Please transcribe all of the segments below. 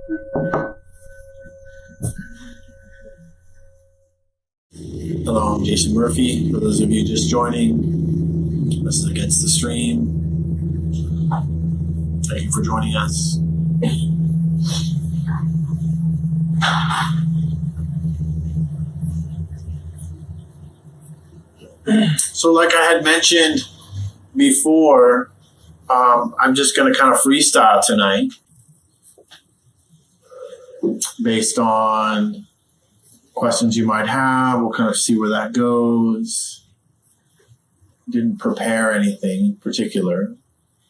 Hello, I'm Jason Murphy. For those of you just joining, this is Against the Stream. Thank you for joining us. So like I had mentioned before, I'm just going to kind of freestyle tonight based on questions you might have. We'll kind of see where that goes. Didn't prepare anything in particular.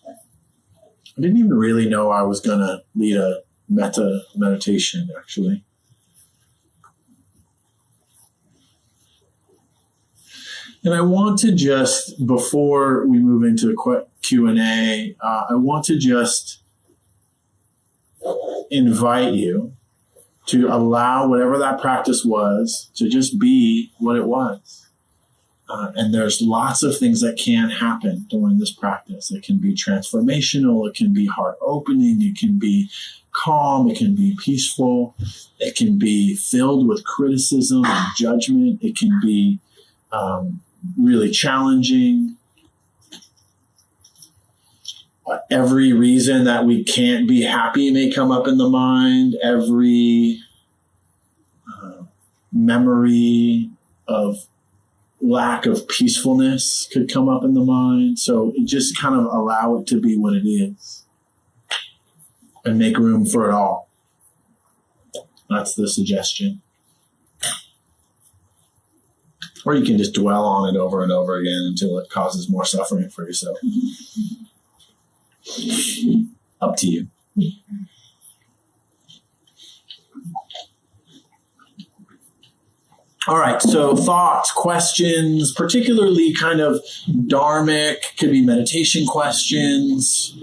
I didn't even really know I was going to lead a metta meditation, actually. And I want to just, before we move into Q&A, I want to just invite you to allow whatever that practice was to just be what it was. And there's lots of things that can happen during this practice. It can be transformational. It can be heart opening. It can be calm. It can be peaceful. It can be filled with criticism and judgment. It can be really challenging. Every reason that we can't be happy may come up in the mind. Every memory of lack of peacefulness could come up in the mind. So just kind of allow it to be what it is and make room for it all. That's the suggestion. Or you can just dwell on it over and over again until it causes more suffering for yourself. Up to you. All right, so thoughts, questions, particularly kind of dharmic, could be meditation questions.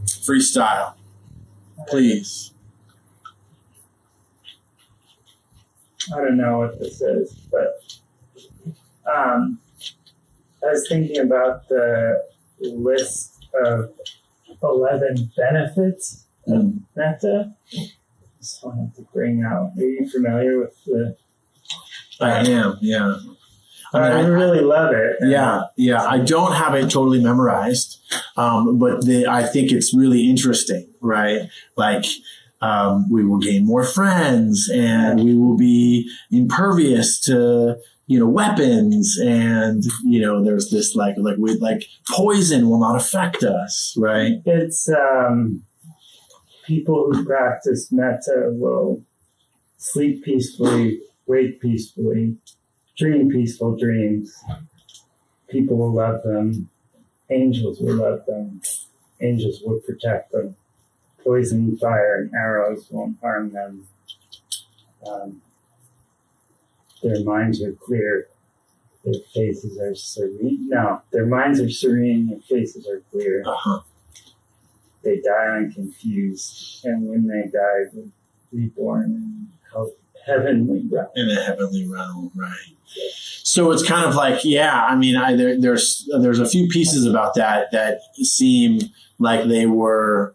Freestyle, please. I don't know what this is, but I was thinking about the list of 11 benefits of metta. Just wanted to bring out. Are you familiar with the? I am, yeah. I really love it. Yeah. I don't have it totally memorized, but I think it's really interesting, right? Like, we will gain more friends, and we will be impervious to, weapons, and there's this like poison will not affect us, right? It's people who practice metta will sleep peacefully, wake peacefully, dream peaceful dreams. People will love them. Angels will love them. Angels will protect them. Poison, fire, and arrows won't harm them. Their minds are clear. Their faces are serene. No, their minds are serene. Their faces are clear. Uh-huh. They die unconfused. And when they die, they're reborn in heavenly realm. In a heavenly realm, right. So it's kind of like, there's a few pieces about that seem like they were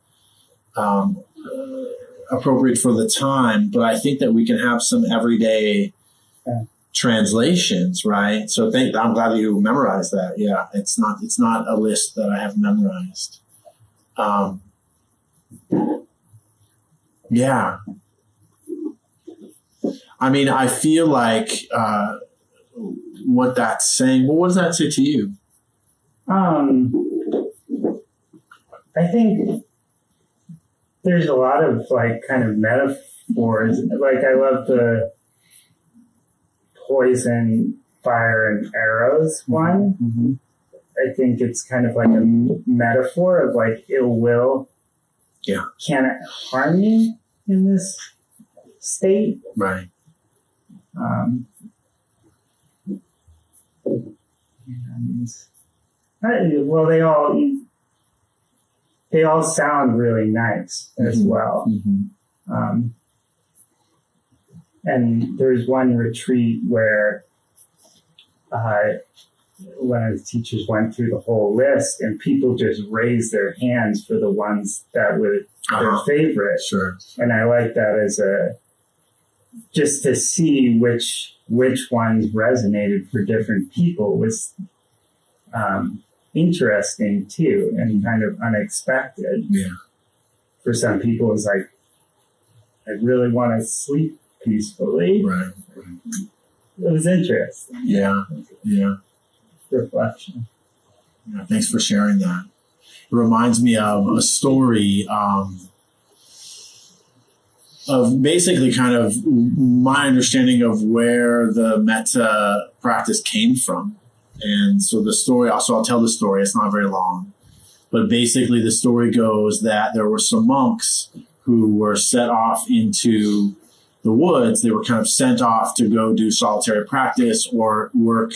appropriate for the time, but I think that we can have some everyday translations, right? So I'm glad that you memorized that. Yeah, it's not a list that I have memorized. Yeah. I feel like what that's saying. Well, what does that say to you? I think there's a lot of kind of metaphors. I love the poison, fire, and arrows one. Mm-hmm. I think it's kind of like a metaphor of ill will. Yeah. Can it harm you in this state? Right. They all sound really nice as well. Mm-hmm. And there's one retreat where one of the teachers went through the whole list, and people just raised their hands for the ones that were their favorite. Sure. And I like that as just to see which ones resonated for different people was interesting too, and kind of unexpected. Yeah. For some people, it's like, I really want to sleep peacefully. Right. It was interesting. Yeah. Reflection. Yeah. Thanks for sharing that. It reminds me of a story of basically kind of my understanding of where the metta practice came from. And so the story, so I'll tell the story, it's not very long, but basically the story goes that there were some monks who were set off into the woods. They were kind of sent off to go do solitary practice or work,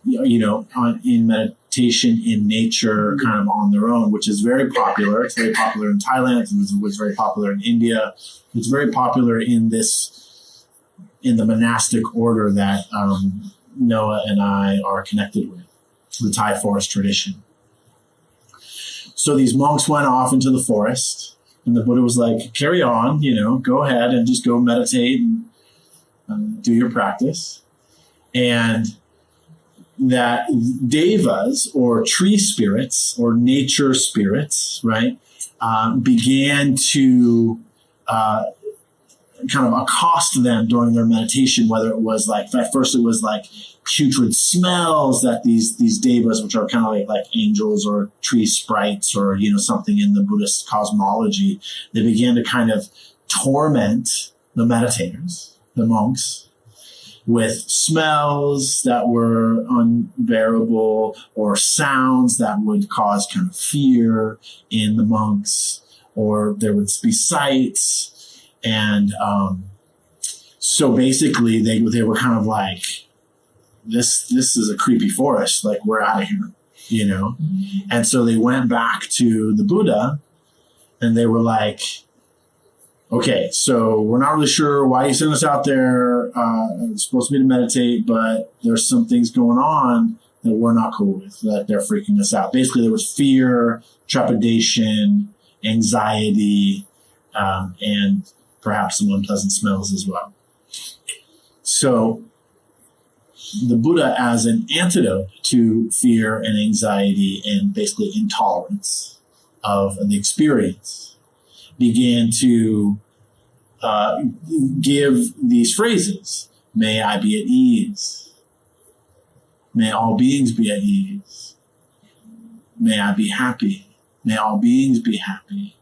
in meditation in nature, kind of on their own, which is very popular. It's very popular in Thailand. It was very popular in India. It's very popular in the monastic order that Noah and I are connected with, the Thai forest tradition. So these monks went off into the forest, and the Buddha was like, carry on, go ahead and just go meditate and do your practice. And that devas, or tree spirits, or nature spirits, right, began to kind of accost them during their meditation, whether it was like, at first it was like putrid smells that these devas, which are kind of like angels or tree sprites or, something in the Buddhist cosmology, they began to kind of torment the meditators, the monks, with smells that were unbearable or sounds that would cause kind of fear in the monks, or there would be sights. And so basically they were kind of like, this is a creepy forest, like we're out of here, Mm-hmm. And so they went back to the Buddha and they were like, okay, so we're not really sure why you sent us out there. It's supposed to be to meditate, but there's some things going on that we're not cool with, that they're freaking us out. Basically, there was fear, trepidation, anxiety, and perhaps some unpleasant smells as well. So the Buddha, as an antidote to fear and anxiety and basically intolerance of the experience, began to give these phrases. May I be at ease. May all beings be at ease. May I be happy. May all beings be happy.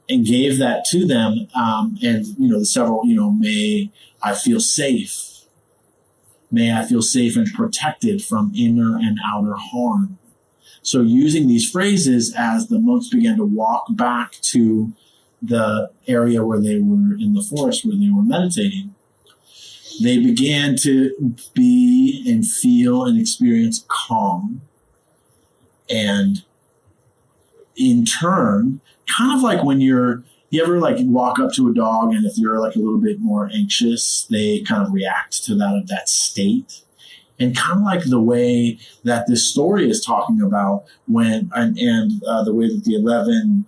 And gave that to them. And, the several, may I feel safe. May I feel safe and protected from inner and outer harm. So using these phrases as the monks began to walk back to the area where they were in the forest, where they were meditating, they began to be and feel and experience calm. And in turn, kind of like when you ever like walk up to a dog, and if you're like a little bit more anxious, they kind of react to that state. And kind of like the way that this story is talking about the way that the 11,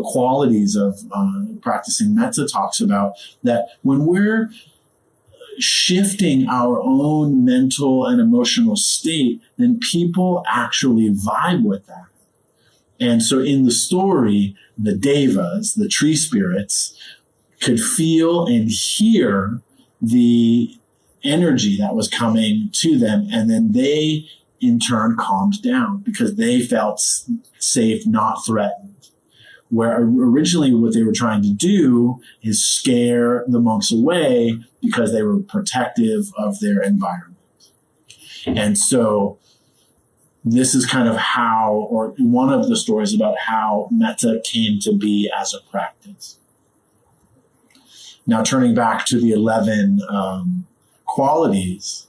qualities of practicing metta talks about, that when we're shifting our own mental and emotional state, then people actually vibe with that. And so in the story, the devas, the tree spirits, could feel and hear the energy that was coming to them, and then they in turn calmed down because they felt safe, not threatened. Where originally what they were trying to do is scare the monks away because they were protective of their environment. And so this is kind of how, or one of the stories about how metta came to be as a practice. Now turning back to the 11 qualities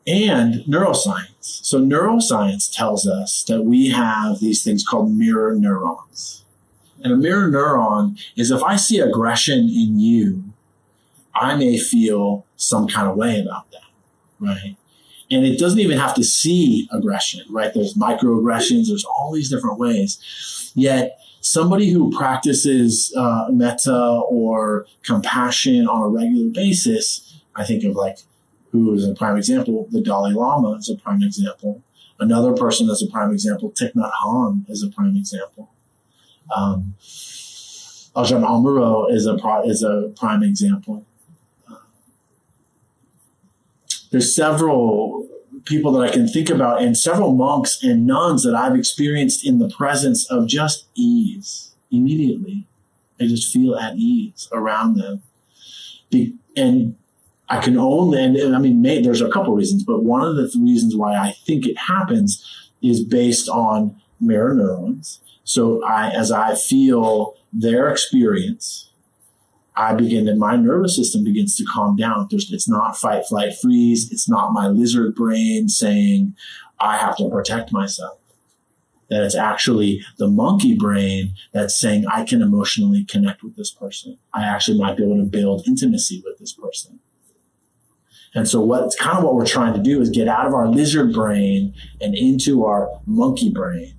and neuroscience. So neuroscience tells us that we have these things called mirror neurons. And a mirror neuron is, if I see aggression in you, I may feel some kind of way about that, right? And it doesn't even have to see aggression, right? There's microaggressions. There's all these different ways. Yet somebody who practices metta or compassion on a regular basis, I think of like who is a prime example. The Dalai Lama is a prime example. Another person is a prime example. Thich Nhat Hanh is a prime example. Ajahn Amaro is a prime example. There's several people that I can think about, and several monks and nuns that I've experienced in the presence of just ease immediately. I just feel at ease around them. And I can only, and I mean, there's a couple reasons, but one of the reasons why I think it happens is based on mirror neurons. So as I feel their experience, my nervous system begins to calm down. It's not fight, flight, freeze. It's not my lizard brain saying, I have to protect myself. That it's actually the monkey brain that's saying, I can emotionally connect with this person. I actually might be able to build intimacy with this person. And so what we're trying to do is get out of our lizard brain and into our monkey brain,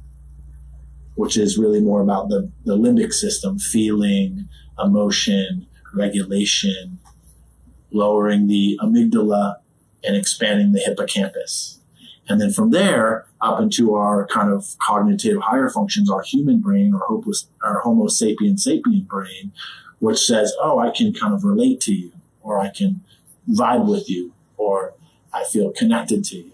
which is really more about the limbic system, feeling, emotion, regulation, lowering the amygdala and expanding the hippocampus. And then from there up into our kind of cognitive higher functions, our human brain, our Homo sapiens sapien brain, which says, oh, I can kind of relate to you, or I can vibe with you, or I feel connected to you.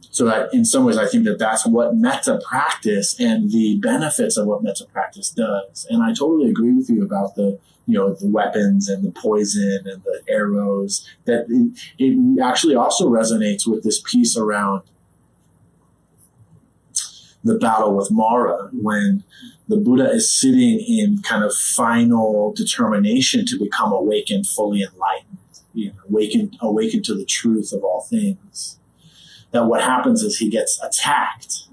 So that in some ways, I think that that's what metta practice and the benefits of what metta practice does. And I totally agree with you about the weapons and the poison and the arrows, that it actually also resonates with this piece around the battle with Mara, when the Buddha is sitting in kind of final determination to become awakened, fully enlightened, awakened to the truth of all things. That what happens is he gets attacked,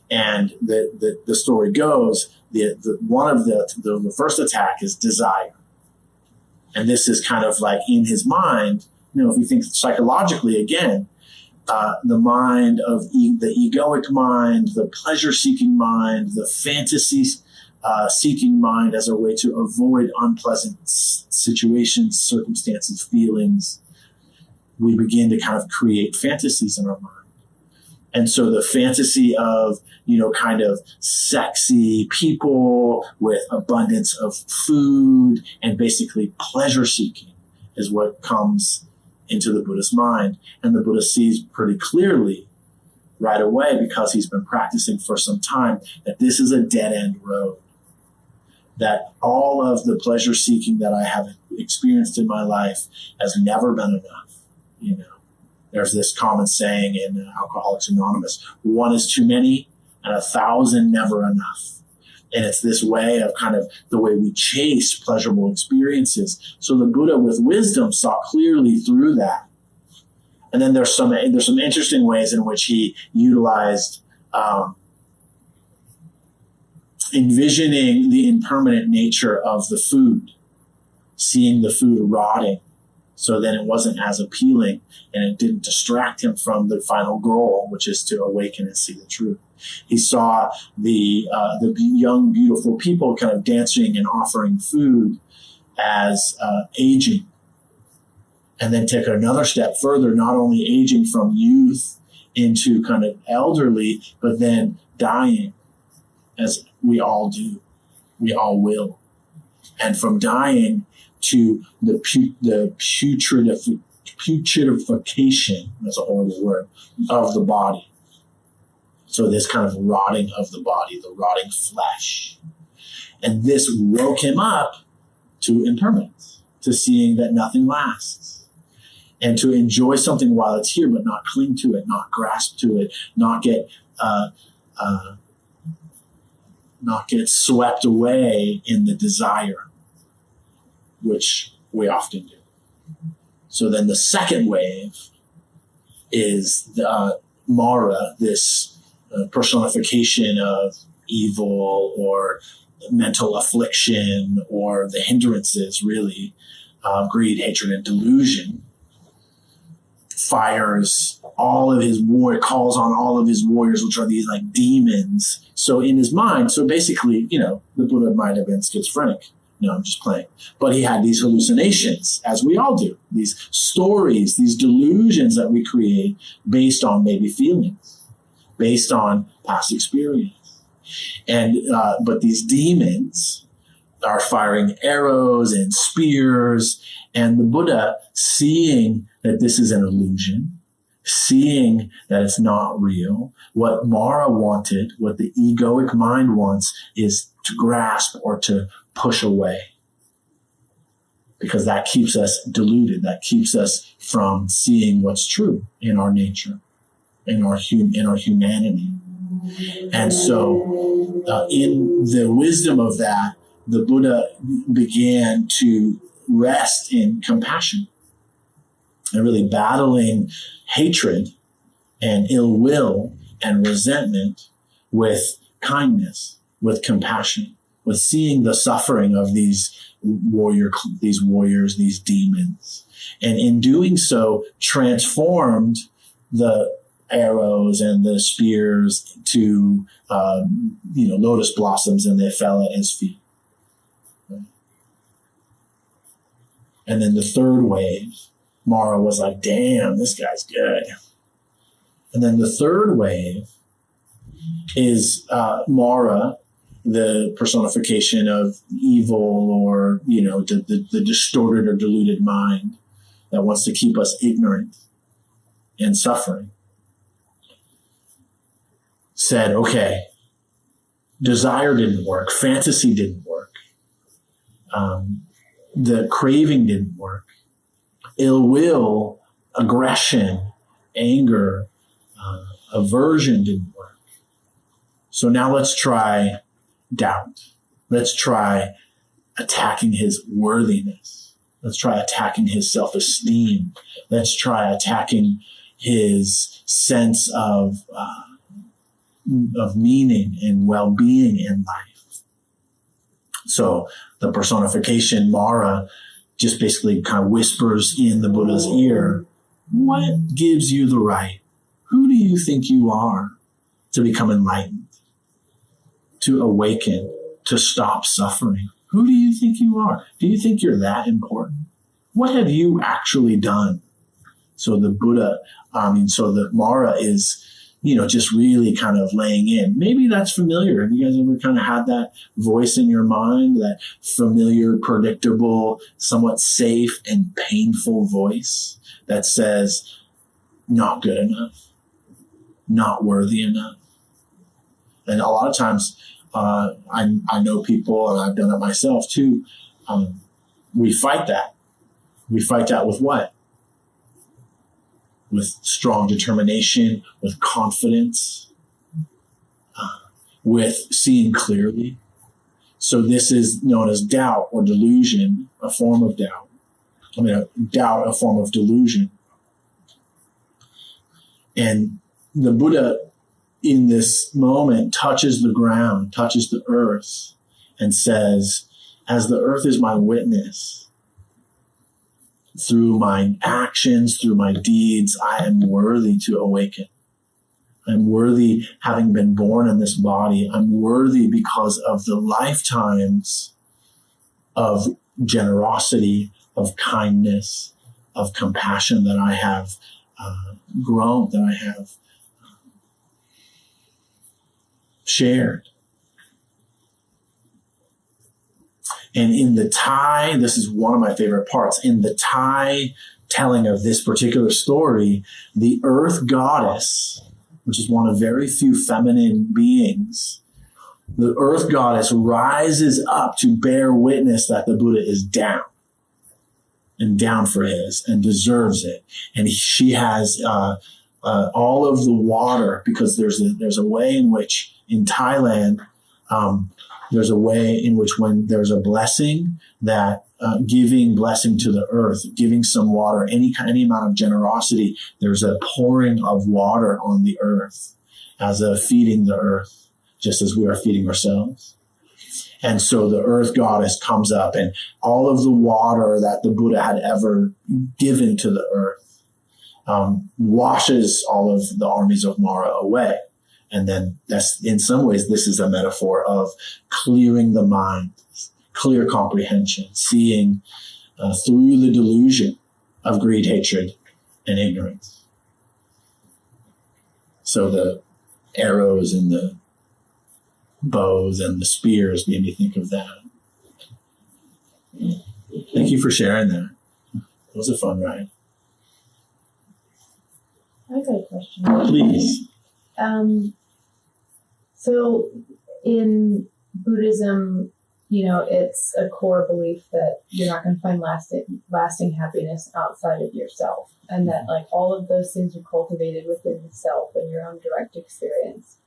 and the story goes, the first attack is desire, and this is kind of like in his mind. If you think psychologically again, the mind of the egoic mind, the pleasure-seeking mind, the fantasy-seeking mind as a way to avoid unpleasant situations, circumstances, feelings. We begin to kind of create fantasies in our mind. And so the fantasy of, kind of sexy people with abundance of food and basically pleasure seeking is what comes into the Buddha's mind. And the Buddha sees pretty clearly right away, because he's been practicing for some time, that this is a dead-end road. That all of the pleasure seeking that I have experienced in my life has never been enough. There's this common saying in Alcoholics Anonymous: 1 is too many and 1,000 never enough. And it's this way of kind of the way we chase pleasurable experiences. So the Buddha with wisdom saw clearly through that. And then there's some interesting ways in which he utilized envisioning the impermanent nature of the food, seeing the food rotting. So then it wasn't as appealing, and it didn't distract him from the final goal, which is to awaken and see the truth. He saw the young, beautiful people kind of dancing and offering food as aging. And then take another step further, not only aging from youth into kind of elderly, but then dying, as we all do. We all will. And from dying to the putrefaction, that's a horrible word, of the body. So this kind of rotting of the body, the rotting flesh. And this woke him up to impermanence, to seeing that nothing lasts, and to enjoy something while it's here, but not cling to it, not grasp to it, not get swept away in the desire, which we often do. So then the second wave is Mara, this personification of evil or mental affliction, or the hindrances, really, greed, hatred, and delusion. fires all of his calls on all of his warriors, which are these like demons. So in his mind, so basically, the Buddha might have been schizophrenic. No, I'm just playing. But he had these hallucinations, as we all do, these stories, these delusions that we create based on maybe feelings, based on past experience. And but these demons are firing arrows and spears, and the Buddha, seeing that this is an illusion, seeing that it's not real, what Mara wanted, what the egoic mind wants, is to grasp or to push away, because that keeps us deluded. That keeps us from seeing what's true in our nature, in our humanity. And so in the wisdom of that, the Buddha began to rest in compassion and really battling hatred and ill will and resentment with kindness, with compassion, with seeing the suffering of these warriors, these demons. And in doing so, transformed the arrows and the spears to, lotus blossoms, and they fell at his feet. And then the third wave, Mara was like, damn, this guy's good. And then the third wave is Mara, the personification of evil, or, the distorted or deluded mind that wants to keep us ignorant and suffering, said, okay, desire didn't work, fantasy didn't work, the craving didn't work, ill will, aggression, anger, aversion didn't work. So now let's try doubt. Let's try attacking his worthiness. Let's try attacking his self-esteem. Let's try attacking his sense of meaning and well-being in life. So the personification, Mara, just basically kind of whispers in the Buddha's ear, what gives you the right? Who do you think you are to become enlightened, to awaken, to stop suffering? Who do you think you are? Do you think you're that important? What have you actually done? So the Buddha, so the Mara is, just really kind of laying in. Maybe that's familiar. Have you guys ever kind of had that voice in your mind, that familiar, predictable, somewhat safe and painful voice that says, not good enough, not worthy enough? And a lot of times, I know people, and I've done it myself too, we fight that. We fight that with what? With strong determination, with confidence, with seeing clearly. So this is known as doubt or delusion, a form of doubt. Doubt, a form of delusion. And the Buddha, in this moment, touches the ground, touches the earth, and says, as the earth is my witness, through my actions, through my deeds, I am worthy to awaken. I'm worthy, having been born in this body. I'm worthy because of the lifetimes of generosity, of kindness, of compassion that I have grown, that I have shared. And in the Thai, this is one of my favorite parts, in the Thai telling of this particular story, the earth goddess, which is one of very few feminine beings, the earth goddess rises up to bear witness that the Buddha is down, and down for his, and deserves it. And she has all of the water, because there's a way in which in Thailand, there's a way in which when there's a blessing, that giving blessing to the earth, giving some water, any amount of generosity, there's a pouring of water on the earth as a feeding the earth, just as we are feeding ourselves. And so the earth goddess comes up, and all of the water that the Buddha had ever given to the earth washes all of the armies of Mara away. And then that's, in some ways, this is a metaphor of clearing the mind, clear comprehension, seeing through the delusion of greed, hatred, and ignorance. So the arrows and the bows and the spears made me think of that. Thank you for sharing that. It was a fun ride. I got a question. Please. So in Buddhism, it's a core belief that you're not going to find lasting happiness outside of yourself, and that like all of those things are cultivated within the self and your own direct experience.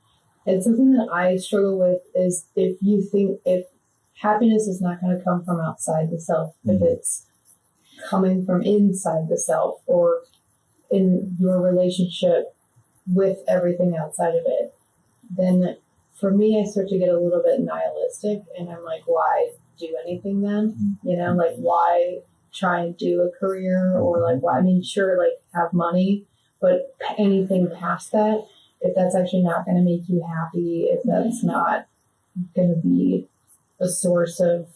And something that I struggle with is if you think if happiness is not going to come from outside the self, if it's coming from inside the self or in your relationship with everything outside of it, then for me, I start to get a little bit nihilistic, and I'm like, why do anything then? Like why try and do a career, or like why? I mean, sure, like have money, but anything past that, if that's actually not going to make you happy, if that's not going to be a source of,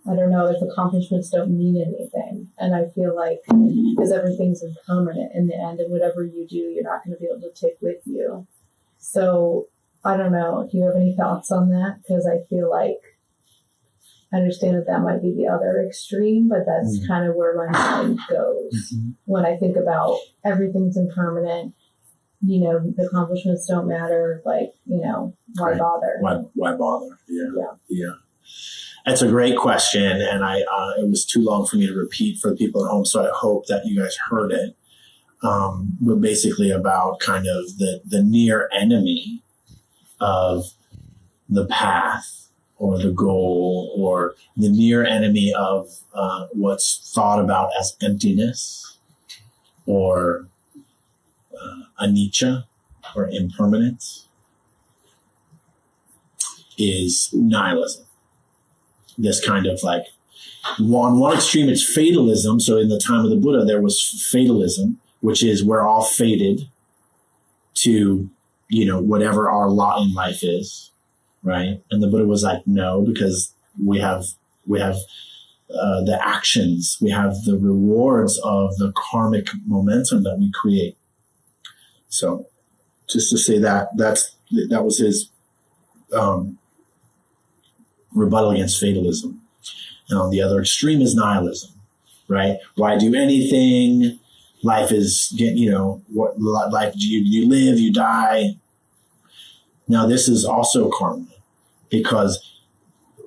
I don't know, if accomplishments don't mean anything. And I feel like because everything's impermanent in the end, and whatever you do, you're not going to be able to take with you. So I don't know. Do you have any thoughts on that? Because I feel like I understand that might be the other extreme, but that's kind of where my mind goes when I think about everything's impermanent. The accomplishments don't matter. Like, why bother? Why bother? Yeah. That's a great question, and it was too long for me to repeat for the people at home, so I hope that you guys heard it. But basically about kind of the near enemy of the path or the goal, or the near enemy of what's thought about as emptiness or anicca or impermanence is nihilism. This kind of like, on one extreme, it's fatalism. So in the time of the Buddha, there was fatalism, which is we're all fated to, whatever our lot in life is, right? And the Buddha was like, no, because we have the actions, we have the rewards of the karmic momentum that we create. So just to say that was his rebuttal against fatalism. And on the other extreme is nihilism, right? Why do anything? Life is, what life do you live, you die. Now this is also karma, because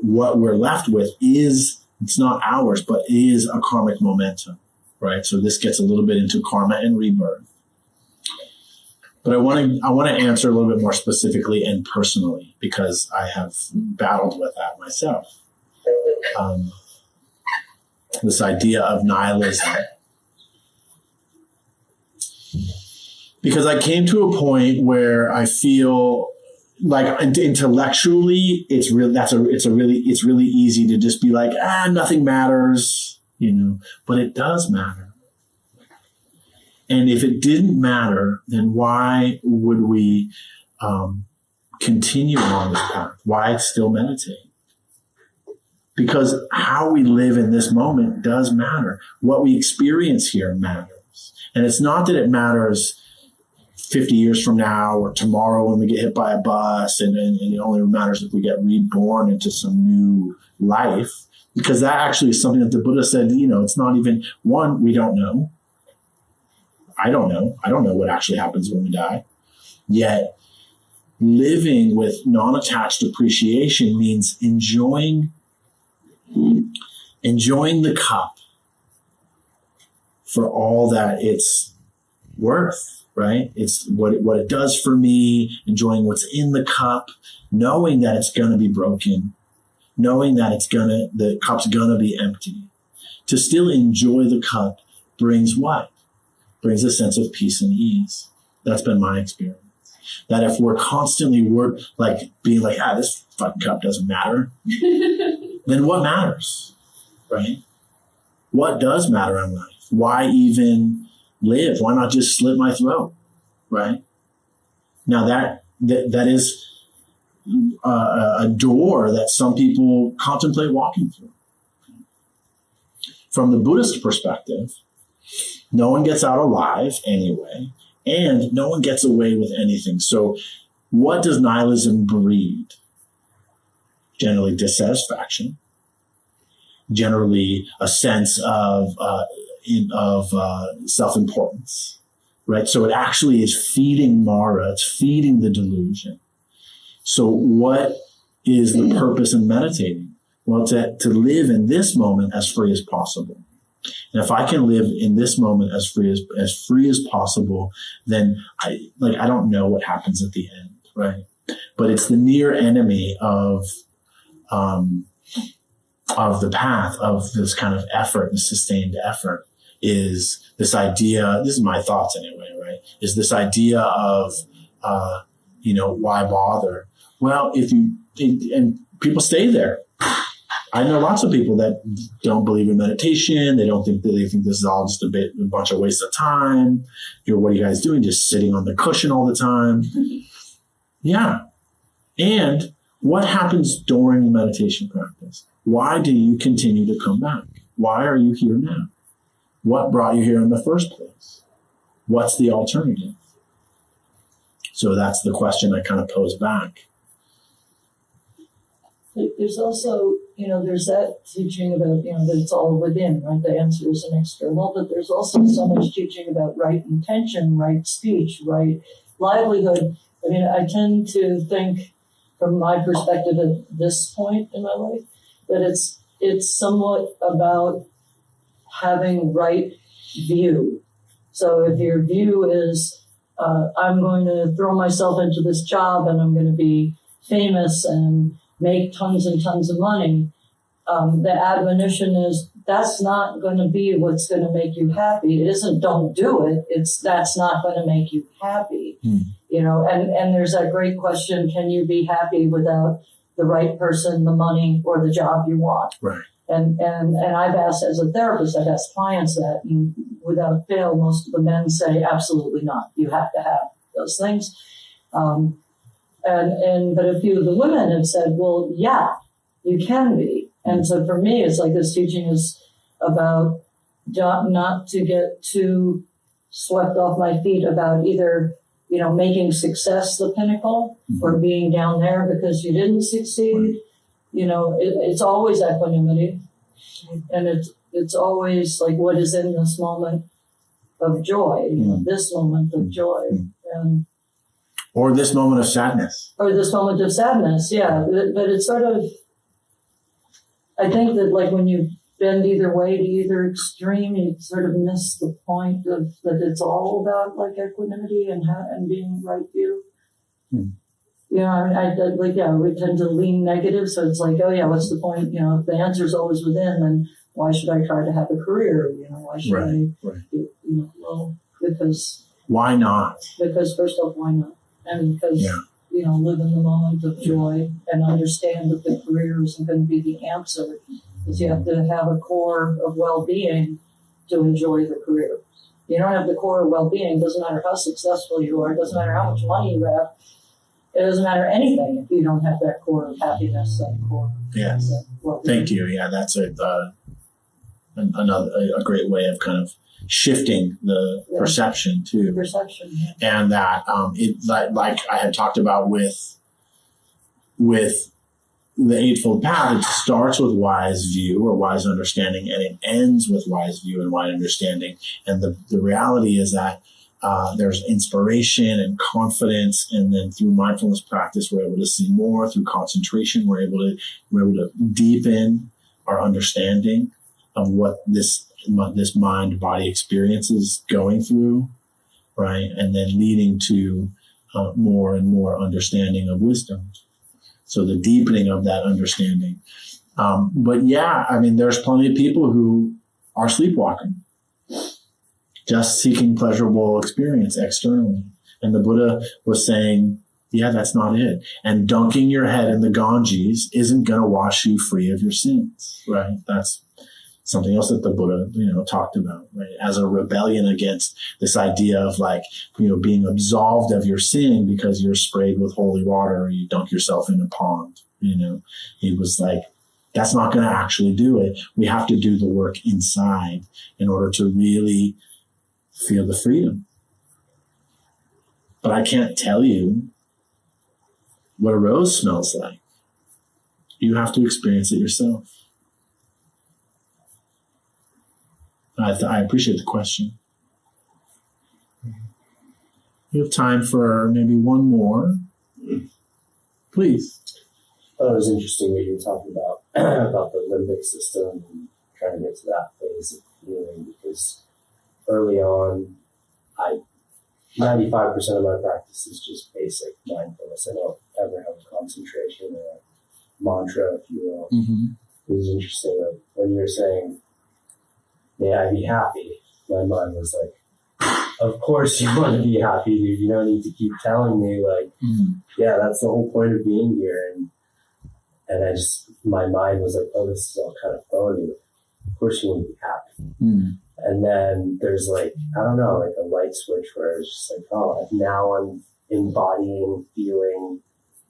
what we're left with it's not ours, but is a karmic momentum, right? So this gets a little bit into karma and rebirth. But I want to answer a little bit more specifically and personally, because I have battled with that myself. This idea of nihilism. Because I came to a point where I feel like intellectually it's really easy to just be like, nothing matters, but it does matter. And if it didn't matter, then why would we continue on this path? Why still meditate? Because how we live in this moment does matter. What we experience here matters. And it's not that it matters 50 years from now or tomorrow when we get hit by a bus, and it only matters if we get reborn into some new life, because that actually is something that the Buddha said, it's not even one, we don't know. I don't know what actually happens when we die. Yet living with non-attached appreciation means enjoying the cup for all that it's worth, right? It's what it does for me, enjoying what's in the cup, knowing that it's going to be broken, knowing that the cup's going to be empty. To still enjoy the cup brings what? Brings a sense of peace and ease. That's been my experience. That if we're constantly being like, this fucking cup doesn't matter, then what matters, right? What does matter in life? Why even live? Why not just slit my throat? Right? Now that is a door that some people contemplate walking through. From the Buddhist perspective, no one gets out alive anyway, and no one gets away with anything. So what does nihilism breed? Generally dissatisfaction, generally a sense of self-importance, right? So it actually is feeding Mara, it's feeding the delusion. So what is the purpose in meditating? Well, to live in this moment as free as possible. And if I can live in this moment as free as possible, then I don't know what happens at the end, right? But it's the near enemy of the path of this kind of effort, the sustained effort, is this idea. This is my thoughts anyway, right? Is this idea of why bother? Well, and people stay there. I know lots of people that don't believe in meditation. They think this is all just a bunch of waste of time. What are you guys doing? Just sitting on the cushion all the time. Yeah. And what happens during meditation practice? Why do you continue to come back? Why are you here now? What brought you here in the first place? What's the alternative? So that's the question I kind of pose back. There's also, there's that teaching about, that it's all within, right? The answer isn't external, but there's also so much teaching about right intention, right speech, right livelihood. I mean, I tend to think from my perspective at this point in my life that it's somewhat about having right view. So if your view is, I'm going to throw myself into this job and I'm going to be famous and make tons and tons of money, the admonition is that's not going to be what's going to make you happy. It isn't don't do it. That's not going to make you happy. And there's that great question, can you be happy without the right person, the money, or the job you want? Right. And I've asked, as a therapist, I've asked clients that, and without fail, most of the men say, absolutely not. You have to have those things. But a few of the women have said, well, yeah, you can be. And so for me, it's like this teaching is about not to get too swept off my feet about either, making success the pinnacle or being down there because you didn't succeed. It's always equanimity. And it's always like what is in this moment of joy, this moment of joy. Or this moment of sadness. Yeah. But it's sort of, I think that like when you bend either way to either extreme, you sort of miss the point of that it's all about like equanimity and being right view. We tend to lean negative. So it's like, oh yeah, what's the point? If the answer is always within, then why should I try to have a career? Why should because. Why not? Because first off, why not? And because, live in the moment of joy and understand that the career isn't going to be the answer, because you have to have a core of well-being to enjoy the career. You don't have the core of well-being, doesn't matter how successful you are, doesn't matter how much money you have, it doesn't matter anything if you don't have that core of happiness, that core. Yes. Thank you. Yeah, that's another great way of kind of shifting the perception too. And that like I had talked about with the Eightfold Path, it starts with wise view or wise understanding, and it ends with wise view and wise understanding. And the reality is that there's inspiration and confidence, and then through mindfulness practice, we're able to see more. Through concentration, we're able to deepen our understanding of what this mind-body experience is going through, right? And then leading to more and more understanding of wisdom. So the deepening of that understanding. But yeah, I mean, there's plenty of people who are sleepwalking, just seeking pleasurable experience externally. And the Buddha was saying, yeah, that's not it. And dunking your head in the Ganges isn't going to wash you free of your sins, right? something else that the Buddha, talked about, right? As a rebellion against this idea of like, being absolved of your sin because you're sprayed with holy water or you dunk yourself in a pond. He was like, that's not going to actually do it. We have to do the work inside in order to really feel the freedom. But I can't tell you what a rose smells like. You have to experience it yourself. I appreciate the question. We have time for maybe one more. Please. I thought it was interesting what you were talking about, about the limbic system and trying to get to that phase of healing, because early on, 95% of my practice is just basic mindfulness. I don't ever have a concentration or a mantra, if you will. Mm-hmm. It was interesting. Like, when you were saying, may I be happy? My mind was like, of course you want to be happy, dude. You don't need to keep telling me, like, yeah, that's the whole point of being here. And I just, my mind was like, oh, this is all kind of phony. Of course you want to be happy. Mm. And then there's like, I don't know, like a light switch where it's just like, oh, now I'm embodying, feeling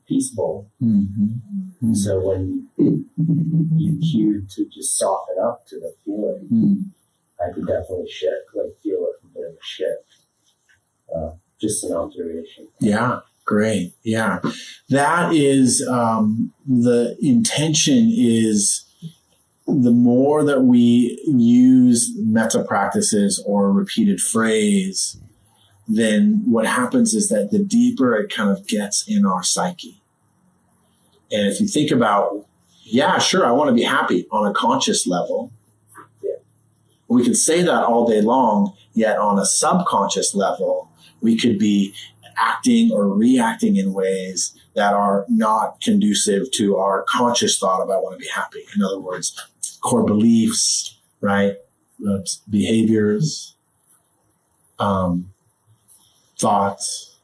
peaceful. Mm-hmm. Mm-hmm. So when you cue to just soften up to the feeling, I could definitely feel a bit of a shift. Just an observation. Yeah, great. Yeah. That is, the intention is the more that we use metta practices or repeated phrase, then what happens is that the deeper it kind of gets in our psyche. And if you think about, yeah, sure, I want to be happy on a conscious level. Yeah. We could say that all day long, yet on a subconscious level, we could be acting or reacting in ways that are not conducive to our conscious thought about want to be happy. In other words, core beliefs, right? Behaviors, thoughts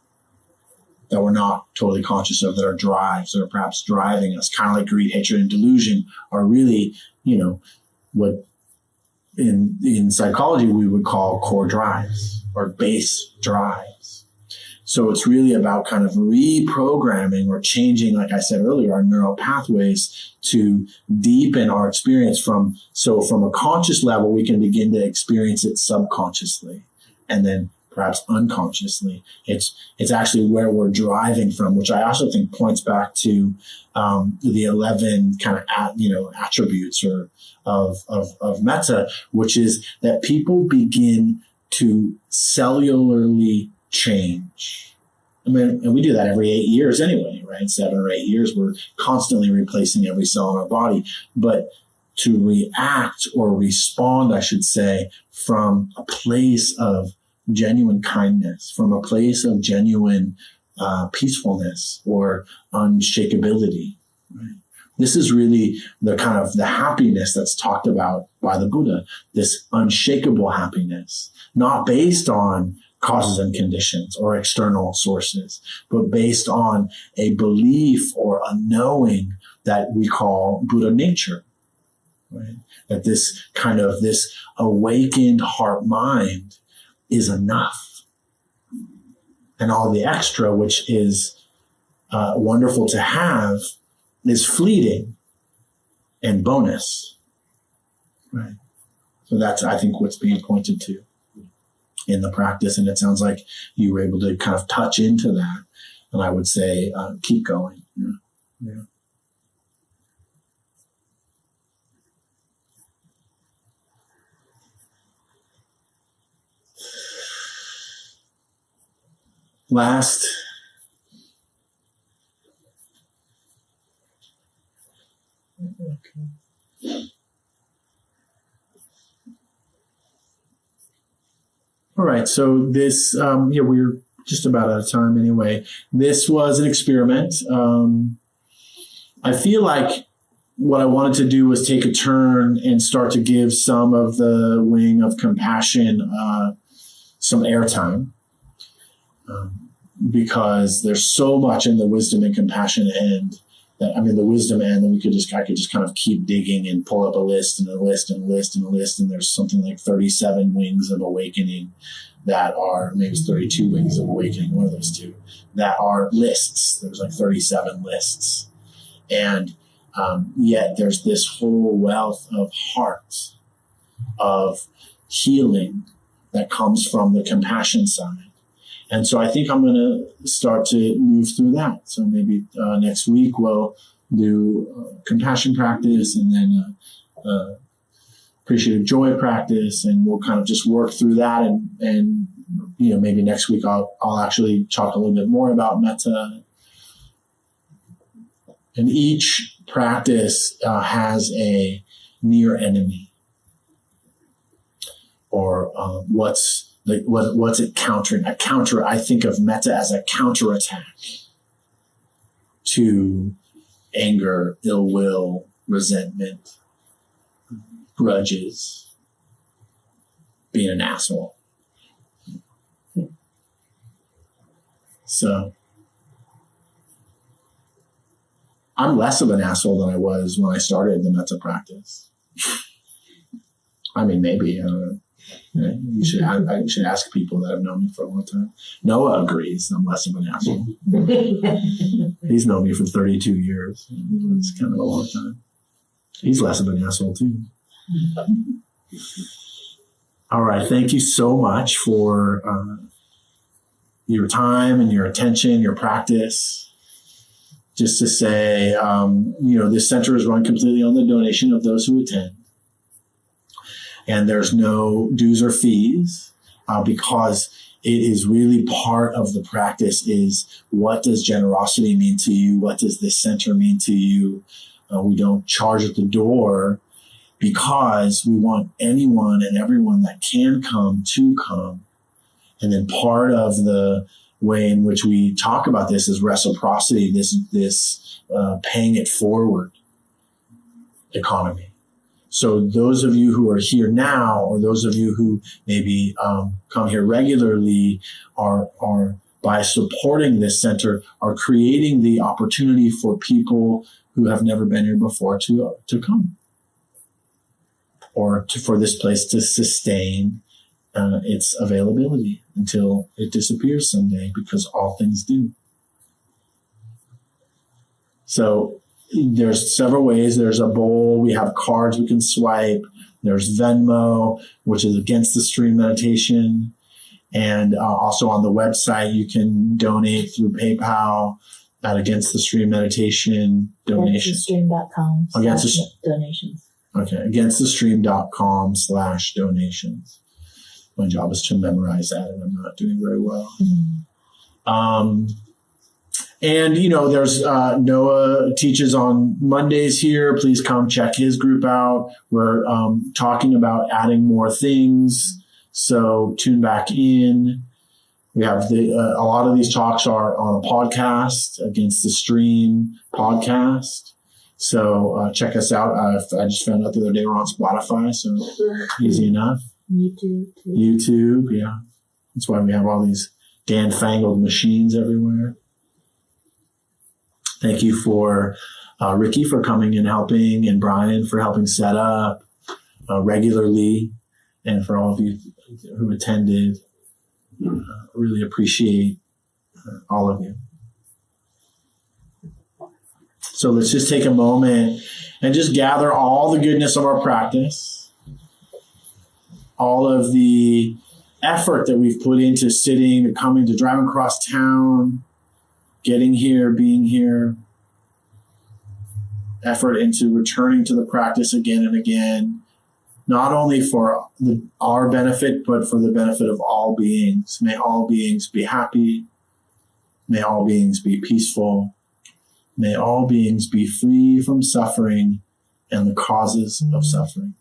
that we're not totally conscious of, that are drives, that are perhaps driving us, kind of like greed, hatred, and delusion are really, what in psychology we would call core drives or base drives. So it's really about kind of reprogramming or changing, like I said earlier, our neural pathways to deepen our experience from a conscious level, we can begin to experience it subconsciously and then perhaps unconsciously. It's actually where we're driving from, which I also think points back to the 11 kind of attributes or of metta, which is that people begin to cellularly change. I mean, and we do that every 8 years anyway, right? 7 or 8 years, we're constantly replacing every cell in our body. But to react or respond, I should say, from a place of genuine kindness, from a place of genuine peacefulness or unshakability, right? This is really the kind of the happiness that's talked about by the Buddha, this unshakable happiness, not based on causes and conditions or external sources, but based on a belief or a knowing that we call Buddha nature, right? That this kind of this awakened heart mind is enough. And all the extra, which is wonderful to have, is fleeting and bonus, right? So that's, I think, what's being pointed to in the practice. And it sounds like you were able to kind of touch into that. And I would say, keep going. Yeah. Last. All right, so this, we're just about out of time anyway. This was an experiment. I feel like what I wanted to do was take a turn and start to give some of the wing of compassion some airtime, because there's so much in the wisdom and compassion end the wisdom end, then I could just kind of keep digging and pull up a list and a list and a list and a list. And there's something like 37 wings of awakening that are, maybe it's 32 wings of awakening, one of those two, that are lists. There's like 37 lists. And yet there's this whole wealth of hearts, of healing that comes from the compassion side. And so I think I'm going to start to move through that. So maybe next week we'll do compassion practice, and then appreciative joy practice, and we'll kind of just work through that. And maybe next week I'll actually talk a little bit more about metta. And each practice has a near enemy, or what's it countering? I think of metta as a counterattack to anger, ill will, resentment, grudges, being an asshole. So I'm less of an asshole than I was when I started the metta practice. I mean, maybe, I don't know. You should ask people that have known me for a long time. Noah agrees I'm less of an asshole. He's known me for 32 years. It's kind of a long time. He's less of an asshole too. All right. Thank you so much for your time and your attention, your practice. Just to say, this center is run completely on the donation of those who attend. And there's no dues or fees because it is really part of the practice is, what does generosity mean to you? What does this center mean to you? We don't charge at the door because we want anyone and everyone that can come to come. And then part of the way in which we talk about this is reciprocity, this paying it forward economy. So those of you who are here now, or those of you who maybe come here regularly, are by supporting this center, are creating the opportunity for people who have never been here before to come, or for this place to sustain its availability until it disappears someday, because all things do. So there's several ways. There's a bowl. We have cards we can swipe. There's Venmo, which is Against the Stream Meditation. And also on the website, you can donate through PayPal at Against the Stream Meditation donations. AgainstTheStream.com donations. Okay. AgainstTheStream.com/donations. My job is to memorize that, and I'm not doing very well. Mm-hmm. And, there's Noah teaches on Mondays here. Please come check his group out. We're talking about adding more things, so tune back in. We have a lot of these talks are on a podcast, Against the Stream podcast. So check us out. I just found out the other day we're on Spotify, so easy enough. YouTube, yeah. That's why we have all these Dan-fangled machines everywhere. Thank you for Ricky for coming and helping, and Brian for helping set up regularly, and for all of you who attended. Really appreciate all of you. So let's just take a moment and just gather all the goodness of our practice, all of the effort that we've put into sitting, to coming, to driving across town, getting here, being here, effort into returning to the practice again and again, not only for our benefit, but for the benefit of all beings. May all beings be happy. May all beings be peaceful. May all beings be free from suffering and the causes of suffering.